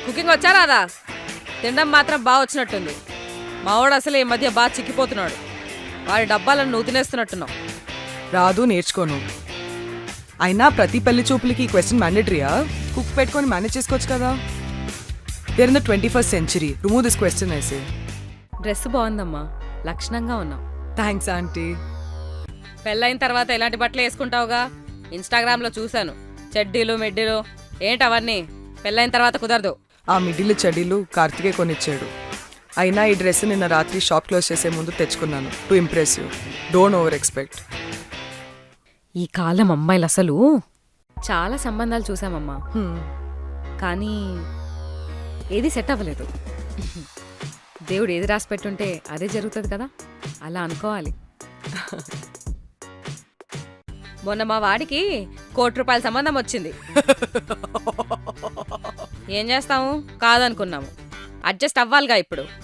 Cooking వచ్చా రాదా? తినడం మాత్రం బాగా వచ్చినట్టుంది. మావాడు అసలు ఈ మధ్య బాగా చిక్కిపోతున్నాడు. వాడి డబ్బాలను నువ్వు తినేస్తున్నట్టున్నావు. రాదు, నేర్చుకోను. అయినా ప్రతి పెళ్లి చూపులకి ఈ క్వశ్చన్ మ్యాండేటరీయా? కుక్ పెట్టుకొని మేనేజ్ చేసుకోవచ్చు కదా. There in the 21st century. Remove this question ఐసే. డ్రెస్ బాగుందమ్మా, లక్షణంగా ఉన్నావు. Thanks aunty. పెళ్ళైన తర్వాత ఎలాంటి బట్టలు వేసుకుంటావుగా? ఇన్స్టాగ్రామ్లో చూశాను. చెడ్డీలు మెడ్డీలు ఏంటి అవన్నీ? పెళ్ళైన తర్వాత కుదరదు. ఆ మిడిల్ చెడీలు కార్తికే కొనిచ్చాడు. అయినా ఈ డ్రెస్ నిన్న రాత్రి షాప్ క్లోజ్ చేసే ముందు తెచ్చుకున్నాను. To impress you. Don't over expect. ఈ కాలం అమ్మాయిలు అసలు చాలా సంబంధాలు చూసామమ్మా, కానీ ఏది సెట్ అవ్వలేదు. దేవుడు ఏది రాసి పెట్టుంటే అదే జరుగుతుంది కదా, అలా అనుకోవాలి. మొన్న మా వాడికి ₹1,00,00,000 సంబంధం వచ్చింది. ఏం చేస్తాము, కాదనుకున్నాము. అడ్జస్ట్ అవ్వాలిగా ఇప్పుడు.